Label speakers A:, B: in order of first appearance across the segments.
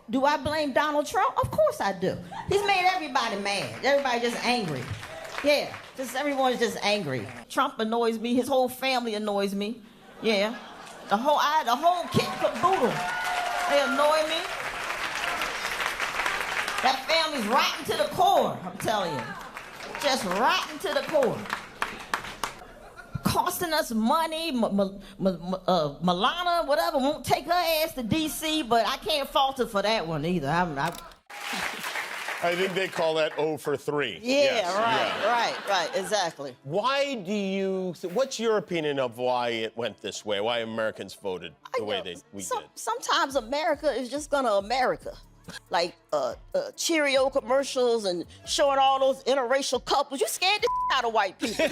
A: Do I blame Donald Trump? Of course I do. He's made everybody mad. Everybody just angry. Yeah, just everyone's just angry. Trump annoys me. His whole family annoys me. Yeah, the whole kit caboodle. They annoy me. That family's rotten to the core. I'm telling you, just rotten to the core. Costing us money. Melania, whatever, won't take her ass to D.C., but I can't fault her for that one either.
B: I think they call that 0 for 3.
A: Yeah, yes, right, exactly.
B: What's your opinion of why it went this way? Why Americans voted the way we did?
A: Sometimes America is just gonna America. Like Cheerio commercials and showing all those interracial couples. You scared the out of white people.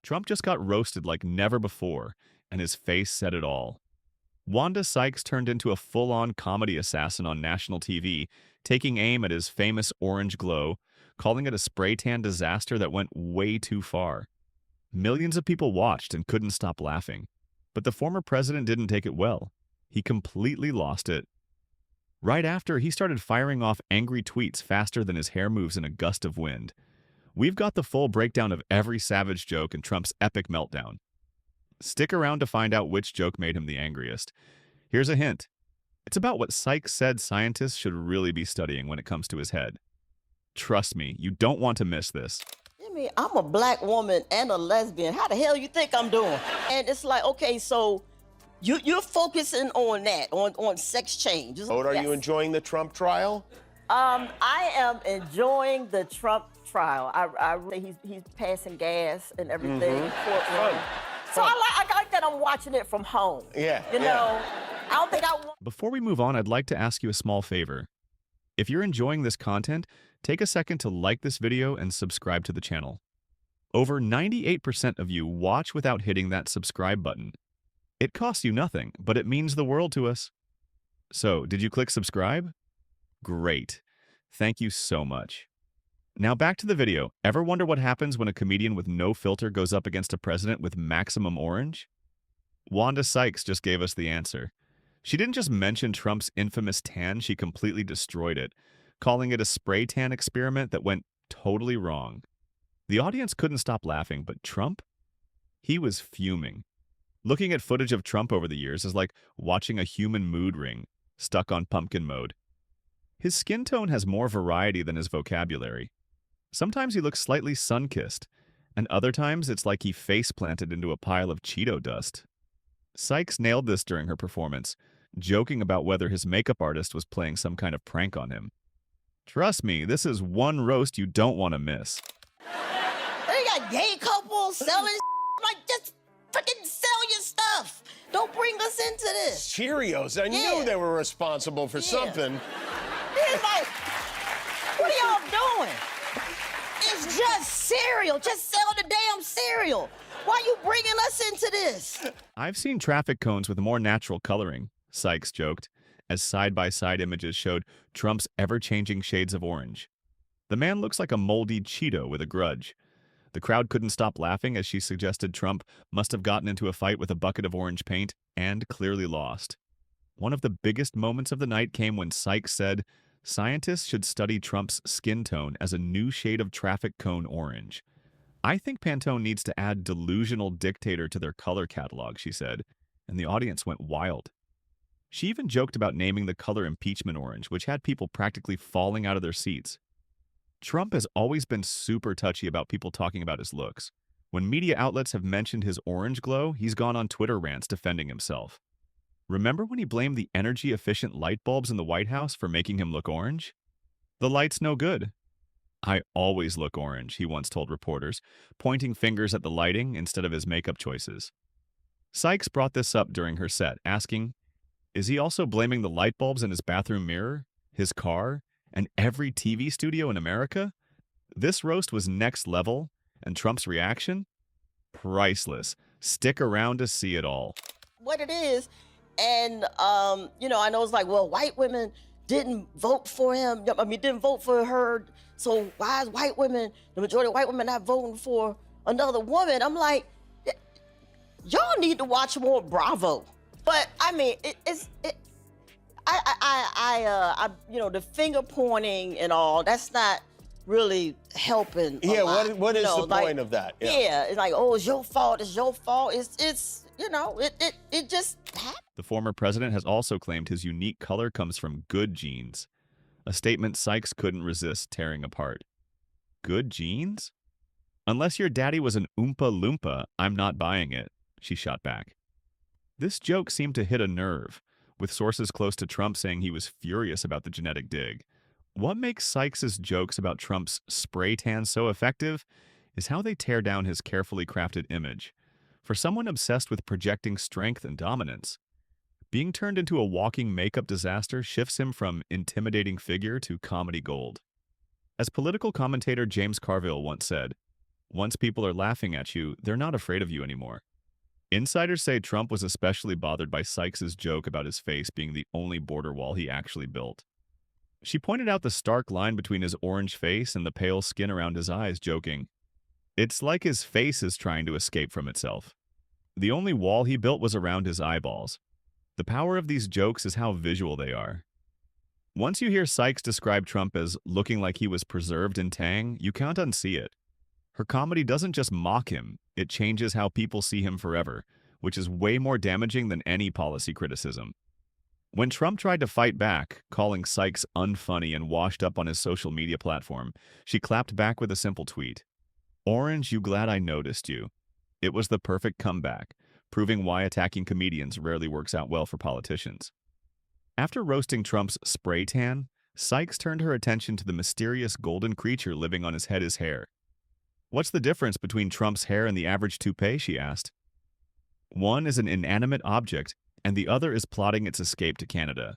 C: Trump just got roasted like never before, and his face said it all. Wanda Sykes turned into a full-on comedy assassin on national TV, taking aim at his famous orange glow, calling it a spray tan disaster that went way too far. Millions of people watched and couldn't stop laughing. But the former president didn't take it well. He completely lost it. Right after, he started firing off angry tweets faster than his hair moves in a gust of wind. We've got the full breakdown of every savage joke in Trump's epic meltdown. Stick around to find out which joke made him the angriest. Here's a hint. It's about what Sykes said scientists should really be studying when it comes to his head. Trust me, you don't want to miss this.
A: I mean, I'm a black woman and a lesbian. How the hell you think I'm doing? And it's like, okay, so you're focusing on that, on sex change.
B: Are you enjoying the Trump trial?
A: I am enjoying the Trump trial. I he's passing gas and everything. So I like that I'm watching it from home.
B: Yeah.
A: You know, I don't think I want.
C: Before we move on, I'd like to ask you a small favor. If you're enjoying this content, take a second to like this video and subscribe to the channel. Over 98% of you watch without hitting that subscribe button. It costs you nothing, but it means the world to us. So, did you click subscribe? Great. Thank you so much. Now back to the video. Ever wonder what happens when a comedian with no filter goes up against a president with maximum orange? Wanda Sykes just gave us the answer. She didn't just mention Trump's infamous tan, she completely destroyed it, calling it a spray tan experiment that went totally wrong. The audience couldn't stop laughing, but Trump? He was fuming. Looking at footage of Trump over the years is like watching a human mood ring, stuck on pumpkin mode. His skin tone has more variety than his vocabulary. Sometimes he looks slightly sun-kissed, and other times it's like he face-planted into a pile of Cheeto dust. Sykes nailed this during her performance, joking about whether his makeup artist was playing some kind of prank on him. Trust me, this is one roast you don't want to miss.
A: They got gay couples selling like, just freaking sell your stuff. Don't bring us into this.
B: Cheerios. I knew they were responsible for something.
A: It's like, what are y'all doing? It's just cereal. Just sell the damn cereal. Why are you bringing us into this?
C: I've seen traffic cones with more natural coloring, Sykes joked, as side-by-side images showed Trump's ever-changing shades of orange. The man looks like a moldy Cheeto with a grudge. The crowd couldn't stop laughing as she suggested Trump must have gotten into a fight with a bucket of orange paint and clearly lost. One of the biggest moments of the night came when Sykes said, scientists should study Trump's skin tone as a new shade of traffic cone orange. I think Pantone needs to add delusional dictator to their color catalog, she said, and the audience went wild. She even joked about naming the color impeachment orange, which had people practically falling out of their seats. Trump has always been super touchy about people talking about his looks. When media outlets have mentioned his orange glow, he's gone on Twitter rants defending himself. Remember when he blamed the energy-efficient light bulbs in the White House for making him look orange? The light's no good. I always look orange, he once told reporters, pointing fingers at the lighting instead of his makeup choices. Sykes brought this up during her set, asking, is he also blaming the light bulbs in his bathroom mirror, his car, and every TV studio in America? This roast was next level, and Trump's reaction? Priceless. Stick around to see it all.
A: What it is, and, you know, I know it's like, well, white women didn't vote for him. I mean, didn't vote for her. So why is white women, the majority of white women, not voting for another woman? I'm like, y'all need to watch more Bravo. But I mean, the finger pointing and all, that's not really helping.
B: Yeah,
A: a lot,
B: what is the
A: like,
B: point of that?
A: Yeah, it's like, oh, it's your fault. It's your fault. It just happened.
C: The former president has also claimed his unique color comes from good genes, a statement Sykes couldn't resist tearing apart. Good genes? Unless your daddy was an Oompa Loompa, I'm not buying it, she shot back. This joke seemed to hit a nerve, with sources close to Trump saying he was furious about the genetic dig. What makes Sykes' jokes about Trump's spray tan so effective is how they tear down his carefully crafted image. For someone obsessed with projecting strength and dominance, being turned into a walking makeup disaster shifts him from intimidating figure to comedy gold. As political commentator James Carville once said, once people are laughing at you, they're not afraid of you anymore. Insiders say Trump was especially bothered by Sykes' joke about his face being the only border wall he actually built. She pointed out the stark line between his orange face and the pale skin around his eyes, joking, "It's like his face is trying to escape from itself. The only wall he built was around his eyeballs." The power of these jokes is how visual they are. Once you hear Sykes describe Trump as looking like he was preserved in Tang, you can't unsee it. Her comedy doesn't just mock him, it changes how people see him forever, which is way more damaging than any policy criticism. When Trump tried to fight back, calling Sykes unfunny and washed up on his social media platform, she clapped back with a simple tweet. "Orange, you glad I noticed you." It was the perfect comeback, proving why attacking comedians rarely works out well for politicians. After roasting Trump's spray tan, Sykes turned her attention to the mysterious golden creature living on his head, his hair. "What's the difference between Trump's hair and the average toupee?" she asked. "One is an inanimate object, and the other is plotting its escape to Canada."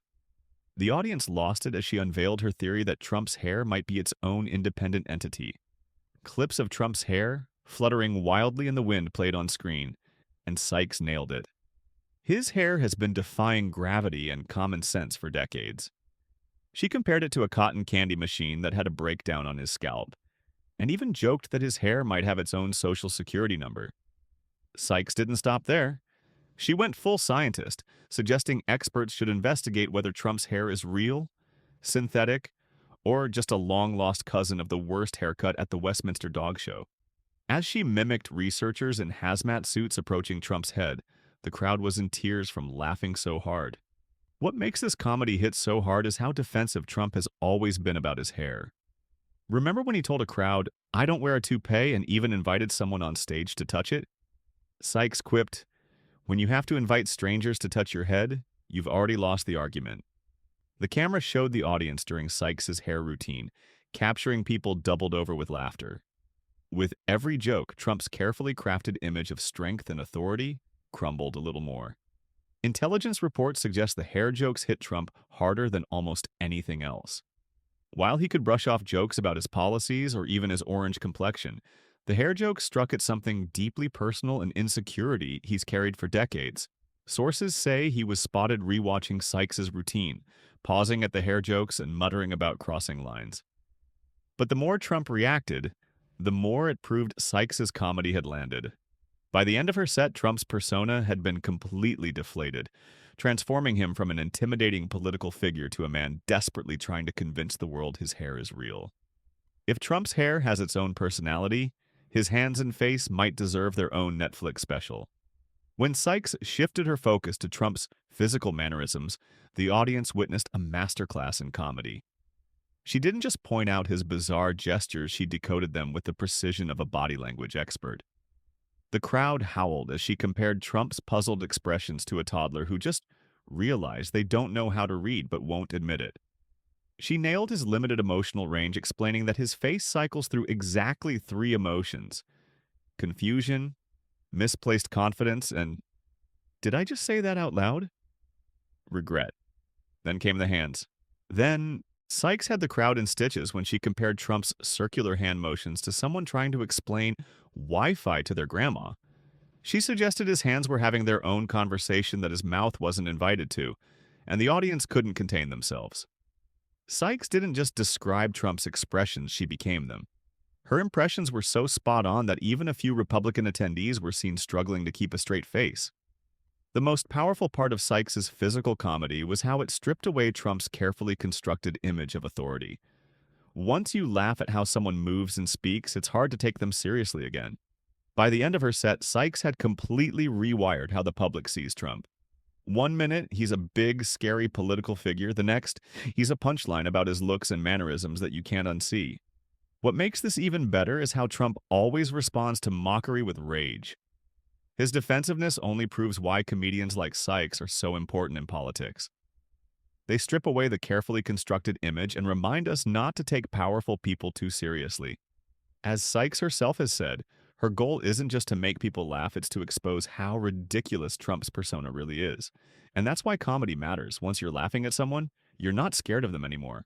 C: The audience lost it as she unveiled her theory that Trump's hair might be its own independent entity. Clips of Trump's hair, fluttering wildly in the wind, played on screen, and Sykes nailed it. His hair has been defying gravity and common sense for decades. She compared it to a cotton candy machine that had a breakdown on his scalp, and even joked that his hair might have its own social security number. Sykes didn't stop there. She went full scientist, suggesting experts should investigate whether Trump's hair is real, synthetic, or just a long-lost cousin of the worst haircut at the Westminster Dog Show. As she mimicked researchers in hazmat suits approaching Trump's head, the crowd was in tears from laughing so hard. What makes this comedy hit so hard is how defensive Trump has always been about his hair. Remember when he told a crowd, "I don't wear a toupee," and even invited someone on stage to touch it? Sykes quipped, "When you have to invite strangers to touch your head, you've already lost the argument." The camera showed the audience during Sykes' hair routine, capturing people doubled over with laughter. With every joke, Trump's carefully crafted image of strength and authority crumbled a little more. Intelligence reports suggest the hair jokes hit Trump harder than almost anything else. While he could brush off jokes about his policies or even his orange complexion, the hair jokes struck at something deeply personal and insecurity he's carried for decades. Sources say he was spotted rewatching Sykes' routine, pausing at the hair jokes and muttering about crossing lines. But the more Trump reacted, the more it proved Sykes' comedy had landed. By the end of her set, Trump's persona had been completely deflated, transforming him from an intimidating political figure to a man desperately trying to convince the world his hair is real. If Trump's hair has its own personality, his hands and face might deserve their own Netflix special. When Sykes shifted her focus to Trump's physical mannerisms, the audience witnessed a masterclass in comedy. She didn't just point out his bizarre gestures, she decoded them with the precision of a body language expert. The crowd howled as she compared Trump's puzzled expressions to a toddler who just realized they don't know how to read but won't admit it. She nailed his limited emotional range, explaining that his face cycles through exactly 3 emotions: confusion, misplaced confidence, and, did I just say that out loud? Regret. Then came the hands. Then, Sykes had the crowd in stitches when she compared Trump's circular hand motions to someone trying to explain Wi-Fi to their grandma. She suggested his hands were having their own conversation that his mouth wasn't invited to, and the audience couldn't contain themselves. Sykes didn't just describe Trump's expressions, she became them. Her impressions were so spot on that even a few Republican attendees were seen struggling to keep a straight face. The most powerful part of Sykes's physical comedy was how it stripped away Trump's carefully constructed image of authority. Once you laugh at how someone moves and speaks, it's hard to take them seriously again. By the end of her set, Sykes had completely rewired how the public sees Trump. One minute, he's a big, scary political figure. The next, he's a punchline about his looks and mannerisms that you can't unsee. What makes this even better is how Trump always responds to mockery with rage. His defensiveness only proves why comedians like Sykes are so important in politics. They strip away the carefully constructed image and remind us not to take powerful people too seriously. As Sykes herself has said, her goal isn't just to make people laugh, it's to expose how ridiculous Trump's persona really is. And that's why comedy matters. Once you're laughing at someone, you're not scared of them anymore.